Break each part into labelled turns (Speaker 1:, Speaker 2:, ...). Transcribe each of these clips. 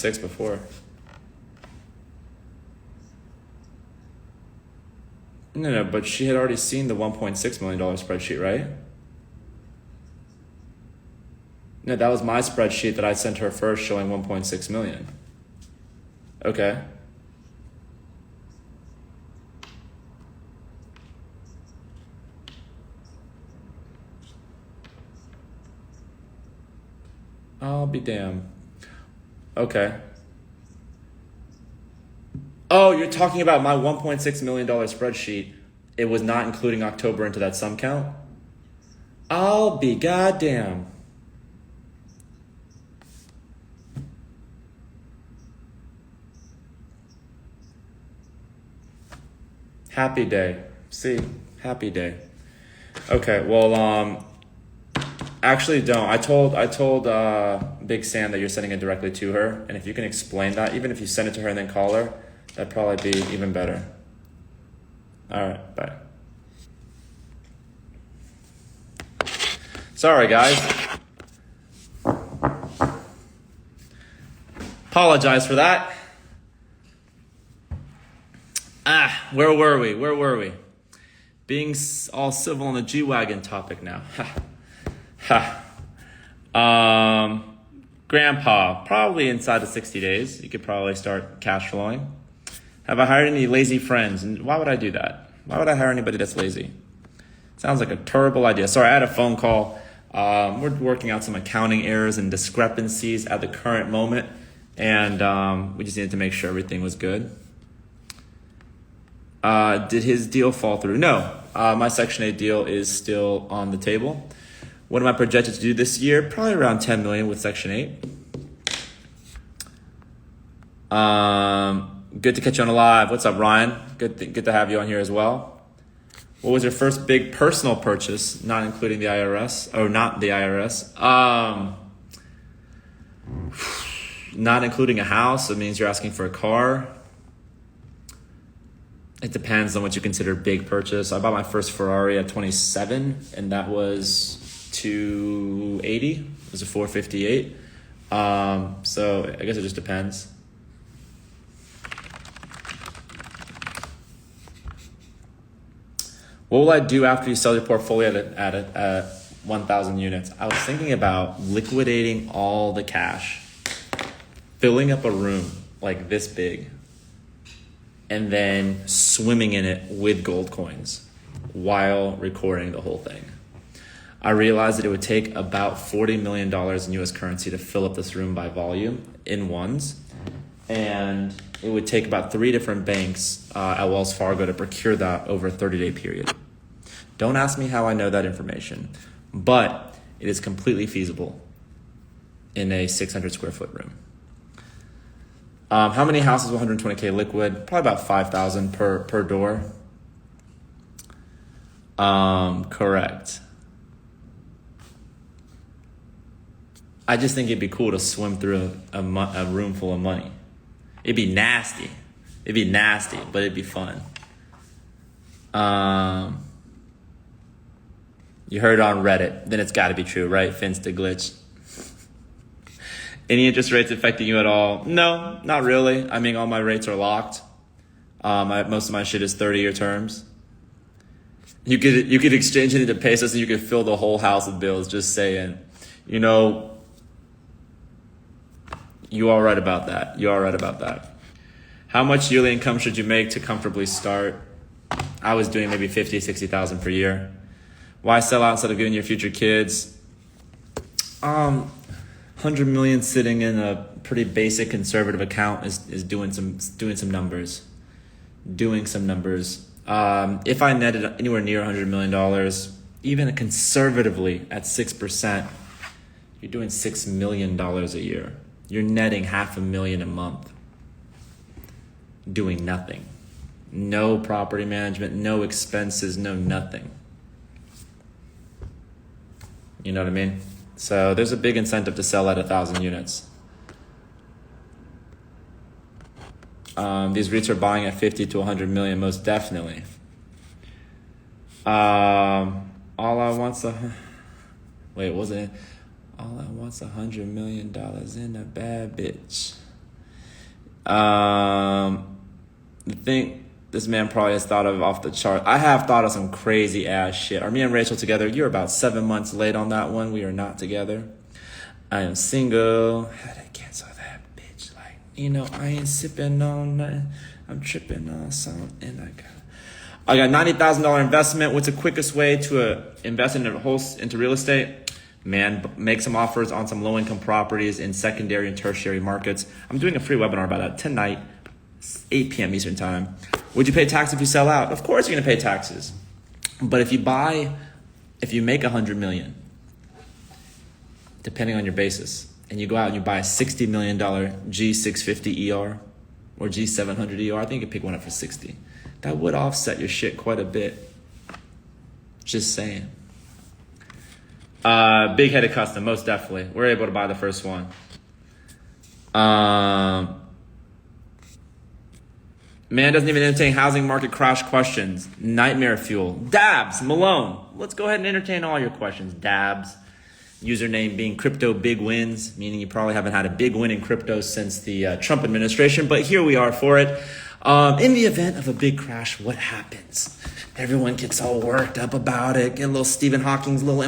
Speaker 1: 6 before. No, but she had already seen the $1.6 million spreadsheet, right? No, that was my spreadsheet that I sent her first showing 1.6 million. Okay. I'll be damned. Okay. Oh, you're talking about my $1.6 million spreadsheet. It was not including October into that sum count? I'll be goddamn. Happy day. See? Happy day. Okay, well, actually don't. I told Big Sam that you're sending it directly to her, and if you can explain that, even if you send it to her and then call her, that'd probably be even better. All right, bye. Sorry, guys. Apologize for that. Where were we? Being all civil on the G-Wagon topic now. Grandpa, probably inside of 60 days, you could probably start cash flowing. Have I hired any lazy friends? And why would I do that? Why would I hire anybody that's lazy? Sounds like a terrible idea. Sorry, I had a phone call. We're working out some accounting errors and discrepancies at the current moment, and we just needed to make sure everything was good. Did his deal fall through? No. My Section 8 deal is still on the table. What am I projected to do this year? Probably around 10 million with Section 8. Good to catch you on live. What's up, Ryan? Good to have you on here as well. What was your first big personal purchase, not including the IRS, or not the IRS? Not including a house, it means you're asking for a car. It depends on what you consider big purchase. I bought my first Ferrari at 27, and that was $280. It was a 458. So I guess it just depends. What will I do after you sell your portfolio at 1,000 units? I was thinking about liquidating all the cash, filling up a room like this big, and then swimming in it with gold coins while recording the whole thing. I realized that it would take about $40 million in US currency to fill up this room by volume in ones. And it would take about 3 different banks at Wells Fargo to procure that over a 30-day period. Don't ask me how I know that information, but it is completely feasible in a 600 square foot room. How many houses with 120K liquid? Probably about 5,000 per door. Correct. I just think it'd be cool to swim through a room full of money. It'd be nasty. But it'd be fun. You heard it on Reddit, then it's got to be true, right? Finsta glitch. Any interest rates affecting you at all? No, not really. I mean, all my rates are locked. Most of my shit is 30-year terms. You could exchange it into pesos and you could fill the whole house with bills. Just saying, you are right about that. How much yearly income should you make to comfortably start? I was doing maybe 50, 60,000 per year. Why sell out instead of giving your future kids? 100 million sitting in a pretty basic conservative account is doing some numbers. If I netted anywhere near $100 million, even conservatively at 6%, you're doing $6 million a year. You're netting $500,000 a month. Doing nothing. No property management, no expenses, no nothing. You know what I mean? So there's a big incentive to sell at 1,000 units. These REITs are buying at 50 to 100 million, most definitely. All I want's $100 million in a bad bitch. The thing this man probably has thought of off the chart. I have thought of some crazy ass shit. Are me and Rachel together? You're about 7 months late on that one. We are not together. I am single. How did I cancel that bitch? Like, I ain't sipping on nothing. I'm tripping on something. I got $90,000 investment. What's the quickest way to invest into real estate? Man, make some offers on some low-income properties in secondary and tertiary markets. I'm doing a free webinar about that tonight, 8 p.m. Eastern time. Would you pay tax if you sell out? Of course you're gonna pay taxes. But if you make $100 million, depending on your basis, and you go out and you buy a $60 million G650 ER or G700 ER, I think you could pick one up for 60. That would offset your shit quite a bit. Just saying. Big Headed Custom, most definitely. We're able to buy the first one. Man doesn't even entertain housing market crash questions. Nightmare fuel. Dabs, Malone. Let's go ahead and entertain all your questions. Dabs. Username being crypto big wins, meaning you probably haven't had a big win in crypto since the Trump administration, but here we are for it. In the event of a big crash, what happens? Everyone gets all worked up about it. Get a little Stephen Hawking's, little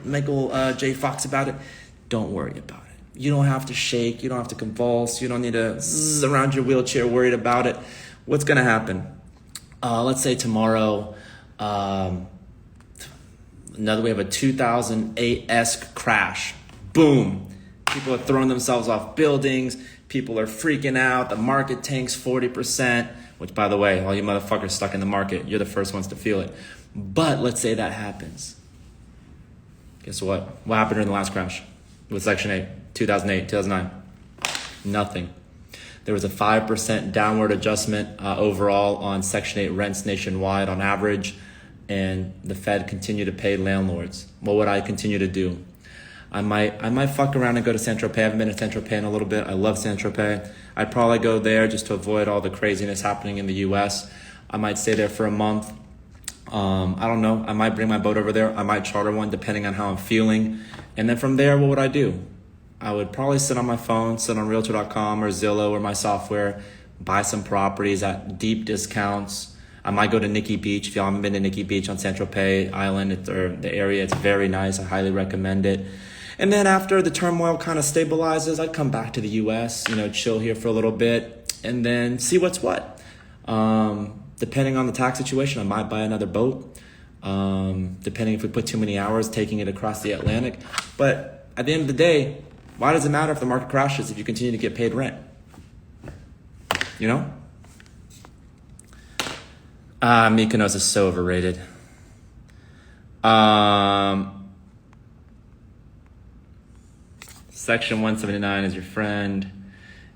Speaker 1: Michael J. Fox about it. Don't worry about it. You don't have to shake. You don't have to convulse. You don't need to zzz around your wheelchair worried about it. What's going to happen? Let's say tomorrow, we have a 2008-esque crash. Boom. People are throwing themselves off buildings. People are freaking out. The market tanks 40%, which, by the way, all you motherfuckers stuck in the market, you're the first ones to feel it. But let's say that happens. Guess what? What happened during the last crash with Section 8, 2008, 2009? Nothing. There was a 5% downward adjustment overall on Section 8 rents nationwide on average, and the Fed continued to pay landlords. What would I continue to do? I might fuck around and go to Saint-Tropez. I haven't been to Saint-Tropez in a little bit. I love Saint-Tropez. I'd probably go there just to avoid all the craziness happening in the U.S. I might stay there for a month. I don't know. I might bring my boat over there. I might charter one depending on how I'm feeling. And then from there, what would I do? I would probably sit on my phone, sit on Realtor.com or Zillow or my software, buy some properties at deep discounts. I might go to Nikki Beach. If y'all haven't been to Nikki Beach on Saint-Tropez Island or the area, it's very nice. I highly recommend it. And then after the turmoil kind of stabilizes, I'd come back to the U.S., chill here for a little bit and then see what's what. Depending on the tax situation, I might buy another boat. Depending if we put too many hours taking it across the Atlantic. But at the end of the day, why does it matter if the market crashes if you continue to get paid rent? Mykonos is so overrated. Section 179 is your friend.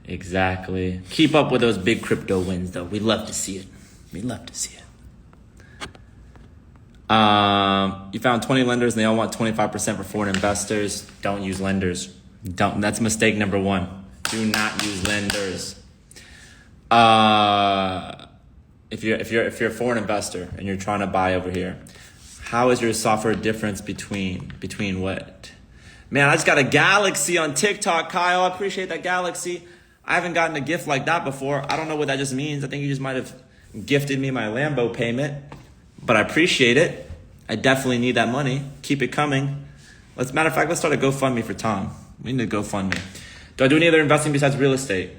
Speaker 1: Exactly. Keep up with those big crypto wins, though. We'd love to see it. You found 20 lenders and they all want 25% for foreign investors. Don't use lenders. That's mistake number one. Do not use lenders. If you're a foreign investor and you're trying to buy over here, how is your software difference between what? Man, I just got a Galaxy on TikTok, Kyle. I appreciate that Galaxy. I haven't gotten a gift like that before. I don't know what that just means. I think you just might have gifted me my Lambo payment, but I appreciate it. I definitely need that money. Keep it coming. Matter of fact, let's start a GoFundMe for Tom. We need a GoFundMe. Do I do any other investing besides real estate?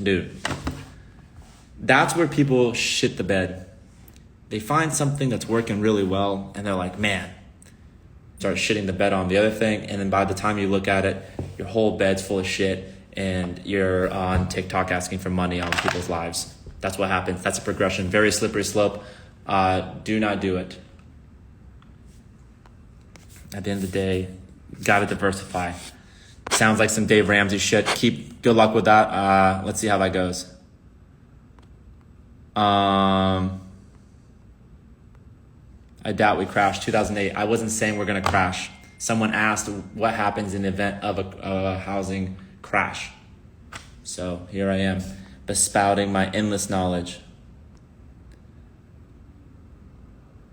Speaker 1: Dude, that's where people shit the bed. They find something that's working really well and they're like, man, start shitting the bed on the other thing. And then by the time you look at it, your whole bed's full of shit and you're on TikTok asking for money on people's lives. That's what happens. That's a progression. Very slippery slope. Do not do it. At the end of the day, gotta diversify. Sounds like some Dave Ramsey shit. Good luck with that. Let's see how that goes. I doubt we crashed. 2008. I wasn't saying we're gonna crash. Someone asked what happens in the event of a housing crash. So here I am, bespouting my endless knowledge.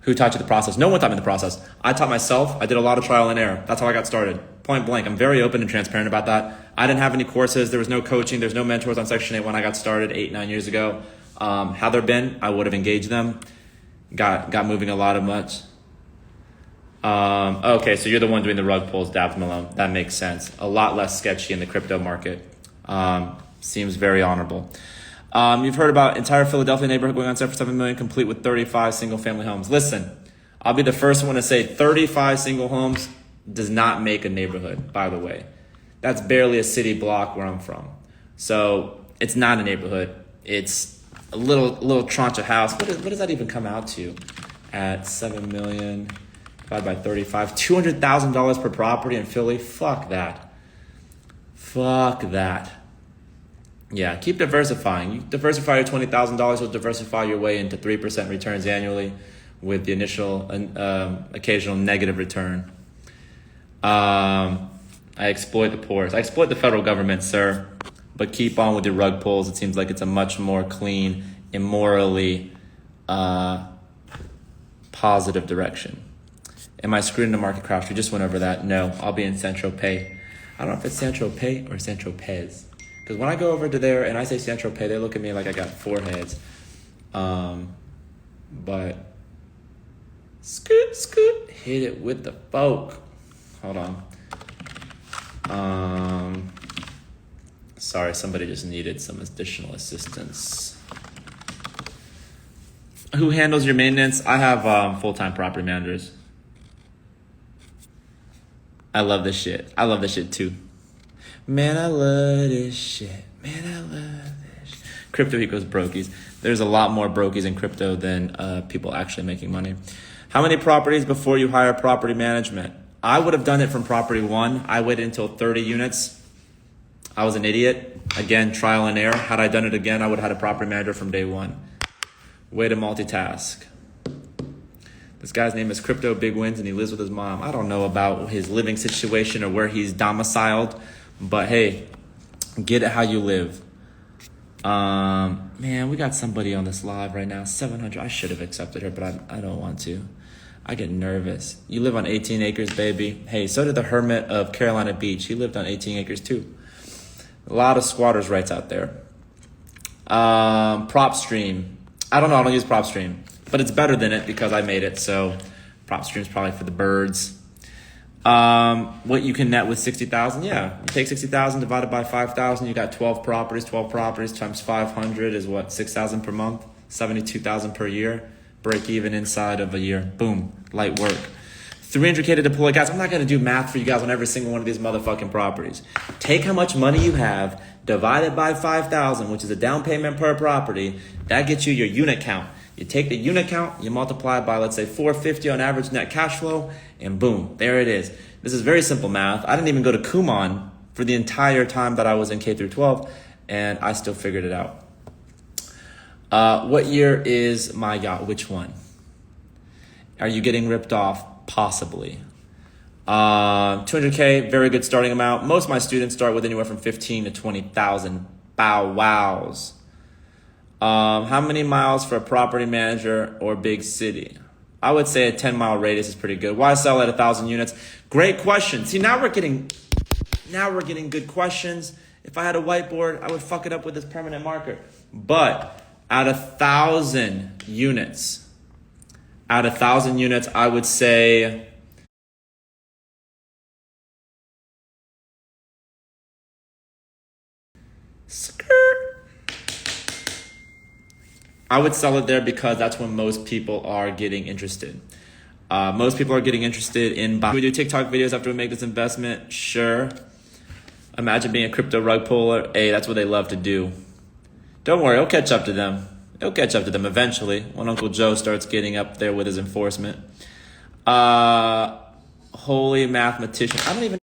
Speaker 1: Who taught you the process? No one taught me the process. I taught myself. I did a lot of trial and error. That's how I got started. Point blank. I'm very open and transparent about that. I didn't have any courses. There was no coaching. There's no mentors on Section 8 when I got started 8-9 years ago. Had there been, I would have engaged them. Got moving a lot of much. Okay, so you're the one doing the rug pulls, Dabs Malone. That makes sense. A lot less sketchy in the crypto market. Seems very honorable. You've heard about entire Philadelphia neighborhood going on sale for $7 million, complete with 35 single family homes. Listen, I'll be the first one to say 35 single homes does not make a neighborhood, by the way. That's barely a city block where I'm from. So it's not a neighborhood. It's a little tranche of house. What does that even come out to? At 7 million divided by 35, $200,000 per property in Philly. Fuck that. Yeah, keep diversifying. You diversify your $20,000, you'll diversify your way into 3% returns annually with the initial occasional negative return. I exploit the poorest. I exploit the federal government, sir. But keep on with your rug pulls. It seems like it's a much more clean, immorally positive direction. Am I screwed into market crash? We just went over that. No, I'll be in Saint-Tropez. I don't know if it's Saint-Tropez or Saint-Tropez. Because when I go over to there and I say Saint-Tropez, they look at me like I got four heads. But scoot, hit it with the folk. Hold on. Sorry, somebody just needed some additional assistance. Who handles your maintenance? I have full-time property managers. I love this shit. I love this shit too. Man, I love this shit. Crypto equals brokies. There's a lot more brokies in crypto than people actually making money. How many properties before you hire property management? I would have done it from property one. I waited until 30 units. I was an idiot. Again, trial and error. Had I done it again, I would have had a property manager from day one. Way to multitask. This guy's name is Crypto Big Wins and he lives with his mom. I don't know about his living situation or where he's domiciled, but hey, get it how you live. Man, we got somebody on this live right now. 700. I should have accepted her, but I don't want to. I get nervous. You live on 18 acres, baby. Hey, so did the hermit of Carolina Beach. He lived on 18 acres too. A lot of squatters' rights out there. PropStream. I don't know. I don't use PropStream, but it's better than it because I made it. So PropStream's probably for the birds. What you can net with 60,000? Yeah, you take 60,000 divided by 5,000. You got 12 properties. 12 properties times 500 is what? 6,000 per month. 72,000 per year. Break even inside of a year. Boom, light work. 300K to deploy. Guys, I'm not going to do math for you guys on every single one of these motherfucking properties. Take how much money you have, divide it by 5,000, which is a down payment per property. That gets you your unit count. You take the unit count, you multiply it by, let's say, 450 on average net cash flow, and boom, there it is. This is very simple math. I didn't even go to Kumon for the entire time that I was in K through 12, and I still figured it out. What year is my yacht? Which one? Are you getting ripped off? Possibly. 200K, very good starting amount. Most of my students start with anywhere from 15 to 20,000. Bow wows. How many miles for a property manager or big city? I would say a 10-mile radius is pretty good. Why sell at 1,000 units? Great question. See, now we're getting good questions. If I had a whiteboard, I would fuck it up with this permanent marker. But at 1,000 units, I would say I would sell it there because that's when most people are getting interested. Most people are getting interested in buying. We do TikTok videos after we make this investment. Sure. Imagine being a crypto rug puller. Hey, that's what they love to do. Don't worry, it'll catch up to them. It'll catch up to them eventually when Uncle Joe starts getting up there with his enforcement. Holy mathematician. I don't even